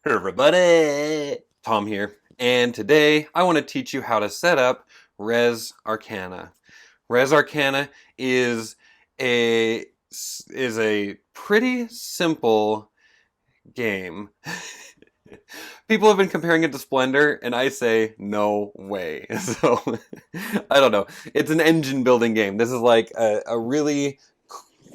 Everybody! Tom here, and today I want to teach you how to set up Res Arcana. Res Arcana is a pretty simple game. People have been comparing it to Splendor, and I say no way. So I don't know. It's an engine building game. This is like a really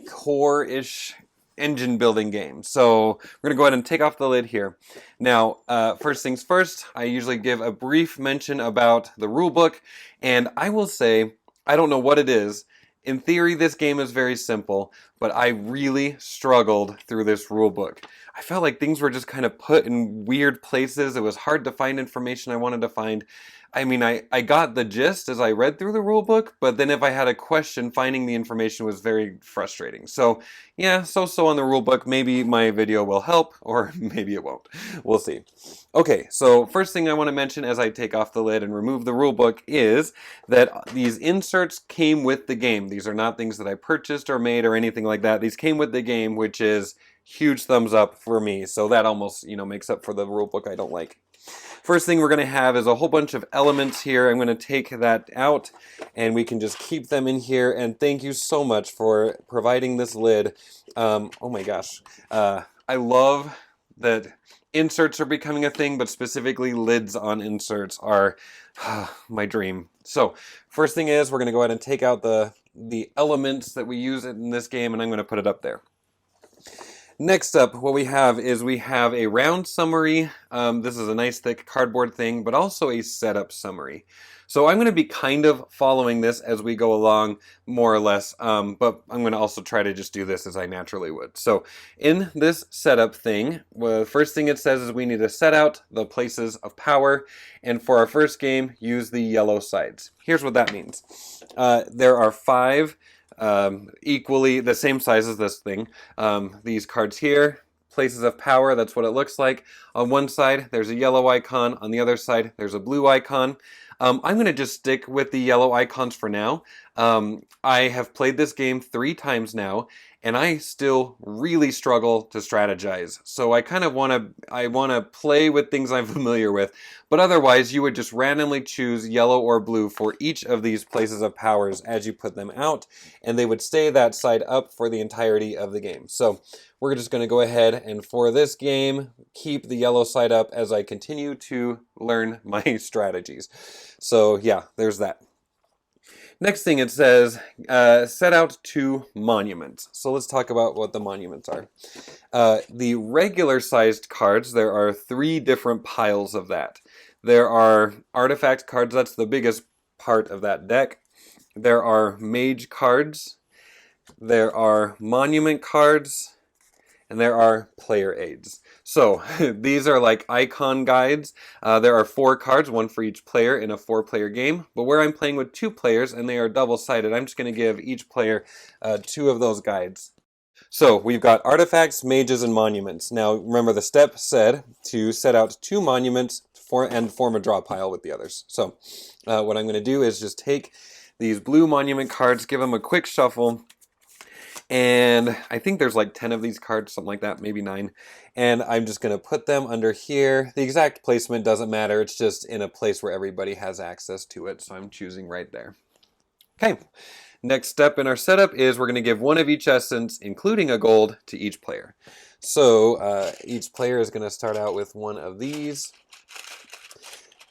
core-ish engine building game. So we're going to go ahead and take off the lid here. Now, first things first, I usually give a brief mention about the rulebook, and I will say, I don't know what it is. In theory, this game is very simple, but I really struggled through this rulebook. I felt like things were just kind of put in weird places. It was hard to find information I wanted to find. I mean, I got the gist as I read through the rulebook, but then if I had a question, finding the information was very frustrating. So yeah, so on the rulebook. Maybe my video will help, or maybe it won't. We'll see. Okay, so first thing I want to mention as I take off the lid and remove the rulebook is that these inserts came with the game. These are not things that I purchased or made or anything like that. These came with the game, which is huge thumbs up for me. So that almost, makes up for the rulebook I don't like. First thing we're going to have is a whole bunch of elements here. I'm going to take that out and we can just keep them in here. And thank you so much for providing this lid. Oh my gosh. I love that inserts are becoming a thing, but specifically lids on inserts are my dream. So first thing is we're going to go ahead and take out the elements that we use in this game, and I'm going to put it up there. Next up, what we have is we have a round summary. This is a nice thick cardboard thing, but also a setup summary. So I'm going to be kind of following this as we go along, more or less, but I'm going to also try to just do this as I naturally would. So in this setup thing, the first thing it says is we need to set out the places of power, and for our first game, use the yellow sides. Here's what that means. There are 5 equally the same size as this thing. These cards here, places of power, that's what it looks like. On one side, there's a yellow icon. On the other side, there's a blue icon. I'm going to just stick with the yellow icons for now. I have played this game 3 times now, and I still really struggle to strategize. So I kind of want to play with things I'm familiar with, but otherwise you would just randomly choose yellow or blue for each of these places of powers as you put them out, and they would stay that side up for the entirety of the game. So we're just going to go ahead and for this game, keep the yellow side up as I continue to learn my strategies. So yeah, there's that. Next thing it says, set out 2 monuments. So let's talk about what the monuments are. The regular sized cards, there are 3 different piles of that. There are artifact cards, that's the biggest part of that deck. There are mage cards. There are monument cards. And there are player aids. So these are like icon guides. There are 4 cards, 1 for each player in a 4-player game. But where I'm playing with 2 players and they are double-sided, I'm just going to give each player 2 of those guides. So we've got artifacts, mages, and monuments. Now remember the step said to set out 2 monuments and form a draw pile with the others. So what I'm going to do is just take these blue monument cards, give them a quick shuffle, and I think there's like 10 of these cards, something like that, maybe 9. And I'm just going to put them under here. The exact placement doesn't matter. It's just in a place where everybody has access to it. So I'm choosing right there. Okay. Next step in our setup is we're going to give 1 of each essence, including a gold, to each player. So each player is going to start out with 1 of these.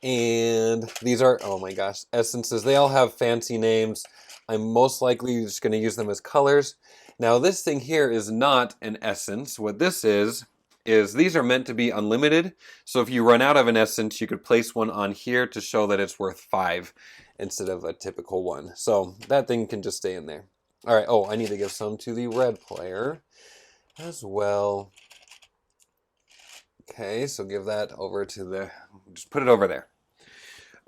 And these are, oh my gosh, essences. They all have fancy names. I'm most likely just going to use them as colors. Now this thing here is not an essence. What this is these are meant to be unlimited. So if you run out of an essence, you could place 1 on here to show that it's worth 5 instead of a typical 1. So that thing can just stay in there. All right, oh, I need to give some to the red player as well. Okay, so give that over to just put it over there.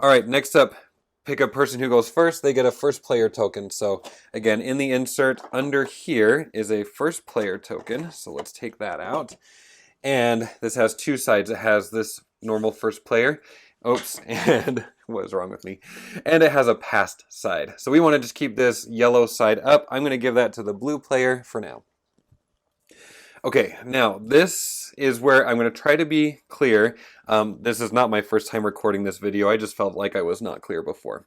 All right, next up, pick a person who goes first. They get a first player token. So again, in the insert under here is a first player token. So let's take that out. And this has 2 sides. It has this normal first player. Oops, and what is wrong with me? And it has a past side. So we want to just keep this yellow side up. I'm going to give that to the blue player for now. Okay, now this is where I'm going to try to be clear. This is not my first time recording this video. I just felt like I was not clear before.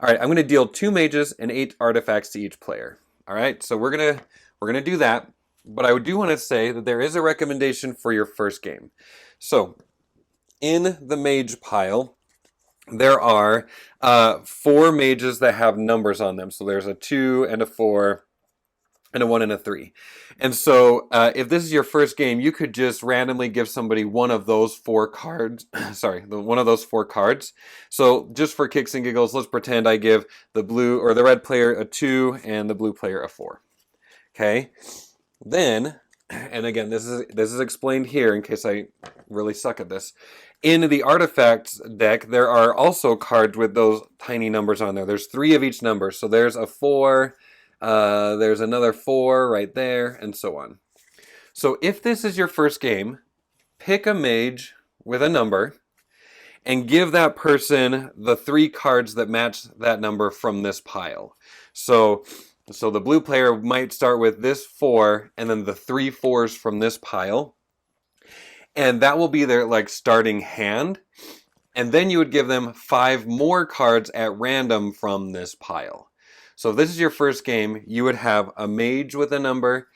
All right, I'm going to deal 2 mages and 8 artifacts to each player. All right, so we're gonna do that. But I do want to say that there is a recommendation for your first game. So in the mage pile, there are 4 mages that have numbers on them. So there's a 2 and a 4 and a 1 and a 3. And so if this is your first game, you could just randomly give somebody one of those 4 cards. Sorry, one of those 4 cards. So just for kicks and giggles, let's pretend I give the blue or the red player a 2 and the blue player a 4. Okay? Then, and again, this is explained here in case I really suck at this. In the artifacts deck, there are also cards with those tiny numbers on there. There's 3 of each number. So there's a 4, there's another 4 right there, and so on. So if this is your first game, pick a mage with a number and give that person the 3 cards that match that number from this pile. So the blue player might start with this 4 and then the 3 4s from this pile. And that will be their like starting hand. And then you would give them 5 more cards at random from this pile. So if this is your first game, you would have a mage with a number.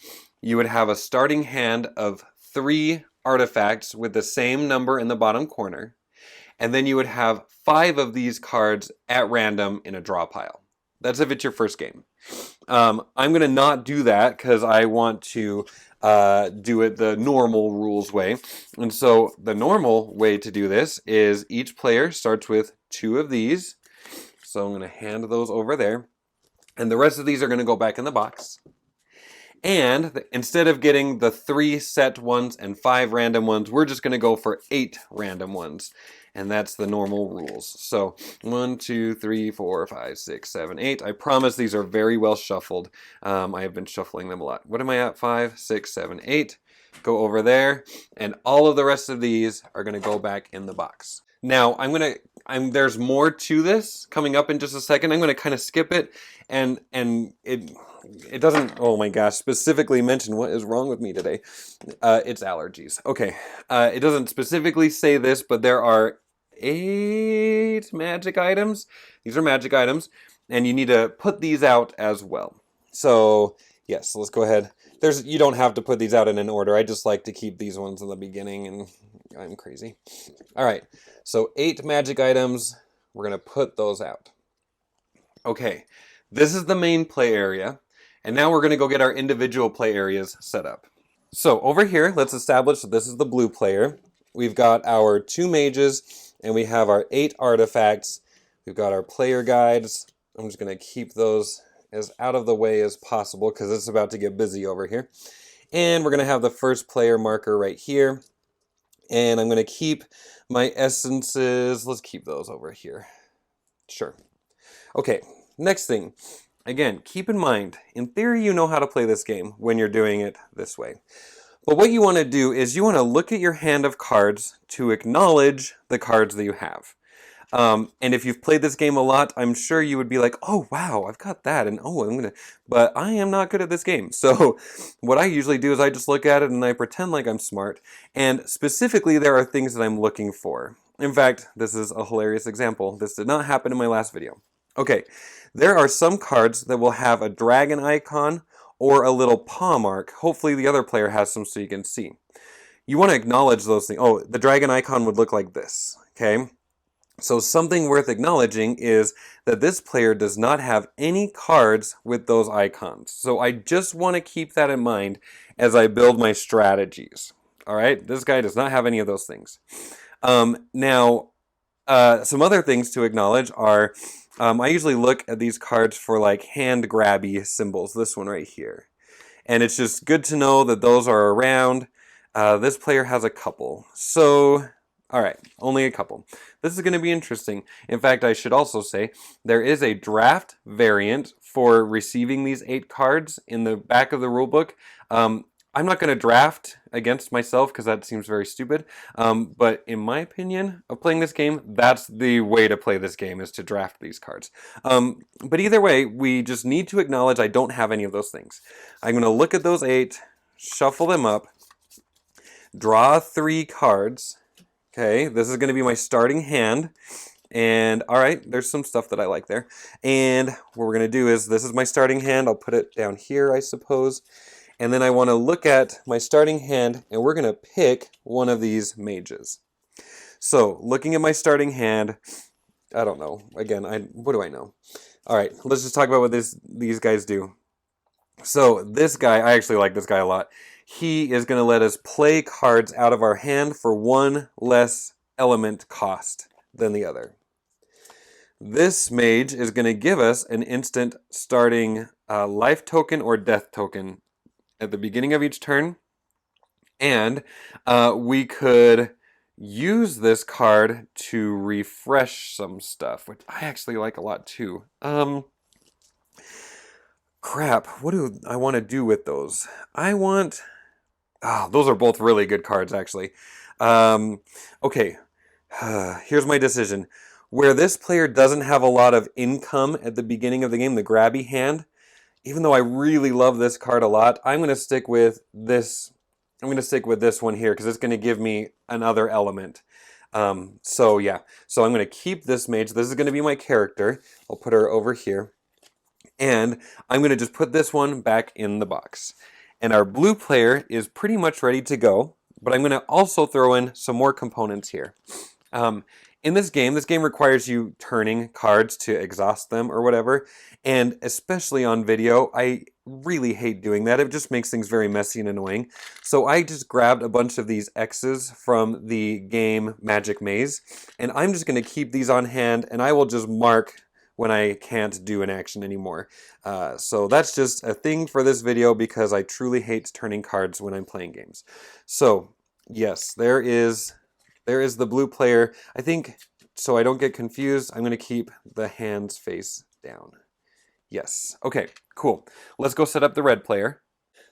You would have a starting hand of 3 artifacts with the same number in the bottom corner. And then you would have 5 of these cards at random in a draw pile. That's if it's your first game. I'm going to not do that because I want to do it the normal rules way. And so the normal way to do this is each player starts with 2 of these. So I'm going to hand those over there. And the rest of these are going to go back in the box. And instead of getting the 3 set ones and 5 random ones, we're just going to go for 8 random ones. And that's the normal rules. So 1, 2, 3, 4, 5, 6, 7, 8. I promise these are very well shuffled. I have been shuffling them a lot. What am I at? 5, 6, 7, 8. Go over there. And all of the rest of these are going to go back in the box. Now, there's more to this coming up in just a second. I'm going to kind of skip it. And it doesn't, oh my gosh, specifically mention what is wrong with me today. It's allergies. Okay. It doesn't specifically say this, but there are 8 magic items. These are magic items, and you need to put these out as well. So yes, let's go ahead. You don't have to put these out in an order. I just like to keep these ones in the beginning, and I'm crazy. All right, so 8 magic items. We're gonna put those out. Okay, this is the main play area, and now we're gonna go get our individual play areas set up. So over here, let's establish that this is the blue player. We've got our 2 mages, and we have our 8 artifacts. We've got our player guides. I'm just going to keep those as out of the way as possible because it's about to get busy over here. And we're going to have the first player marker right here. And I'm going to keep my essences. Let's keep those over here. Sure. Okay, next thing. Again, keep in mind, in theory, you know how to play this game when you're doing it this way. But what you want to do is you want to look at your hand of cards to acknowledge the cards that you have. And if you've played this game a lot, I'm sure you would be like, oh, wow, I've got that. And oh, but I am not good at this game. So what I usually do is I just look at it and I pretend like I'm smart. And specifically, there are things that I'm looking for. In fact, this is a hilarious example. This did not happen in my last video. Okay, there are some cards that will have a dragon icon or a little paw mark. Hopefully the other player has some so you can see. You want to acknowledge those things. Oh, the dragon icon would look like this, okay? So something worth acknowledging is that this player does not have any cards with those icons. So I just want to keep that in mind as I build my strategies. All right, this guy does not have any of those things. Now, some other things to acknowledge are I usually look at these cards for like hand grabby symbols, this one right here. And it's just good to know that those are around. This player has a couple. So, all right, only a couple. This is going to be interesting. In fact, I should also say there is a draft variant for receiving these 8 cards in the back of the rulebook. I'm not going to draft against myself because that seems very stupid. But in my opinion of playing this game, that's the way to play this game, is to draft these cards. But either way, we just need to acknowledge I don't have any of those things. I'm going to look at those 8, shuffle them up, draw 3 cards. Okay, this is going to be my starting hand. And all right, there's some stuff that I like there. And what we're going to do is, this is my starting hand. I'll put it down here, I suppose. And then I want to look at my starting hand, and we're going to pick one of these mages. So looking at my starting hand, I don't know. Again, what do I know? All right, let's just talk about what these guys do. So this guy, I actually like this guy a lot. He is going to let us play cards out of our hand for 1 less element cost than the other. This mage is going to give us an instant starting life token or death token at the beginning of each turn. And we could use this card to refresh some stuff, which I actually like a lot too. Crap, what do I want to do with those? Those are both really good cards, actually. Okay, here's my decision. Where this player doesn't have a lot of income at the beginning of the game, the grabby hand, even though I really love this card a lot, I'm going to stick with this. I'm going to stick with this one here because it's going to give me another element. So yeah, so I'm going to keep this mage. This is going to be my character. I'll put her over here. And I'm going to just put this one back in the box. And our blue player is pretty much ready to go, but I'm going to also throw in some more components here. In this game requires you turning cards to exhaust them or whatever, and especially on video, I really hate doing that. It just makes things very messy and annoying. So I just grabbed a bunch of these X's from the game Magic Maze, and I'm just going to keep these on hand, and I will just mark when I can't do an action anymore. So that's just a thing for this video because I truly hate turning cards when I'm playing games. So yes, there is the blue player. I think, so I don't get confused, I'm going to keep the hands face down. Yes. Okay, cool. Let's go set up the red player.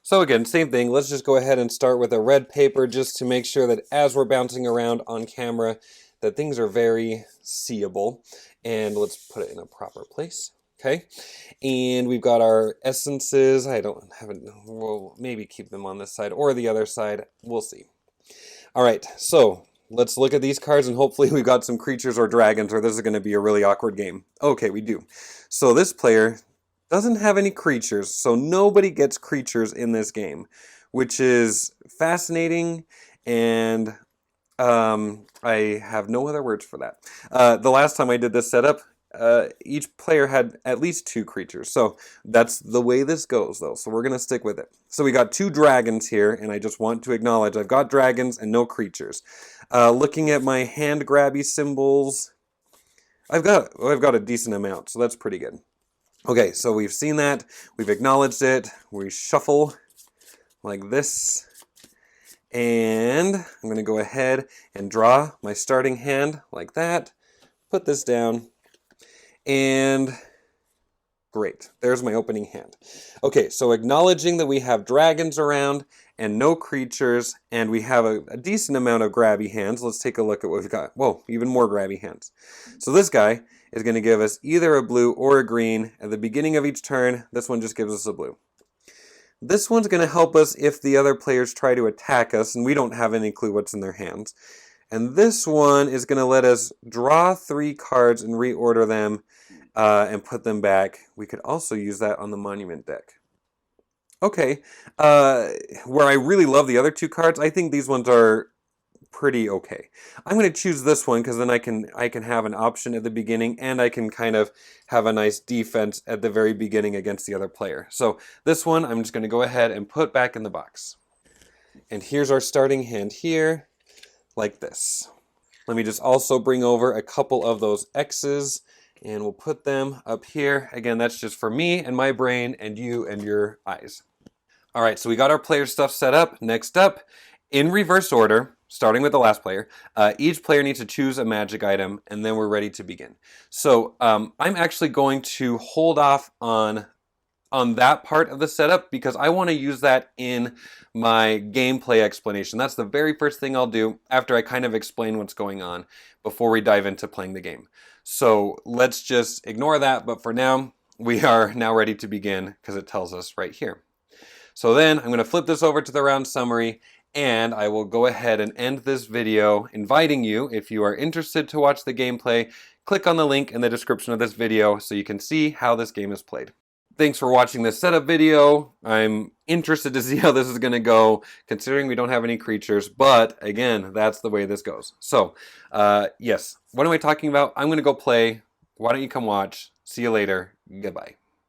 So again, same thing. Let's just go ahead and start with a red paper just to make sure that as we're bouncing around on camera, that things are very seeable. And let's put it in a proper place. Okay. And we've got our essences. I don't have it. We'll maybe keep them on this side or the other side. We'll see. All right. So let's look at these cards and hopefully we've got some creatures or dragons or this is going to be a really awkward game. Okay, we do. So this player doesn't have any creatures. So nobody gets creatures in this game, which is fascinating and I have no other words for that. The last time I did this setup, each player had at least 2 creatures. So that's the way this goes, though. So we're going to stick with it. So we got 2 dragons here, and I just want to acknowledge I've got dragons and no creatures. Looking at my hand grabby symbols, I've got a decent amount, so that's pretty good. Okay, so we've seen that. We've acknowledged it. We shuffle like this. And I'm going to go ahead and draw my starting hand like that. Put this down. And great. There's my opening hand. Okay, so acknowledging that we have dragons around and no creatures, and we have a decent amount of grabby hands. Let's take a look at what we've got. Whoa, even more grabby hands. So this guy is going to give us either a blue or a green. At the beginning of each turn, this one just gives us a blue. This one's going to help us if the other players try to attack us and we don't have any clue what's in their hands. And this one is going to let us draw 3 cards and reorder them and put them back. We could also use that on the monument deck. Okay, where I really love the other 2 cards, I think these ones are pretty okay. I'm going to choose this one because then I can have an option at the beginning and I can kind of have a nice defense at the very beginning against the other player. So this one I'm just going to go ahead and put back in the box. And here's our starting hand here, like this. Let me just also bring over a couple of those X's and we'll put them up here. Again, that's just for me and my brain and you and your eyes. All right, so we got our player stuff set up. Next up, in reverse order, starting with the last player, each player needs to choose a magic item, and then we're ready to begin. So I'm actually going to hold off on that part of the setup because I want to use that in my gameplay explanation. That's the very first thing I'll do after I kind of explain what's going on before we dive into playing the game. So let's just ignore that, but for now, we are now ready to begin because it tells us right here. So then I'm going to flip this over to the round summary, And I will go ahead and end this video inviting you, if you are interested to watch the gameplay, click on the link in the description of this video so you can see how this game is played. Thanks for watching this setup video. I'm interested to see how this is going to go, considering we don't have any creatures, but again, that's the way this goes. So, yes, what am I talking about? I'm going to go play. Why don't you come watch? See you later. Goodbye.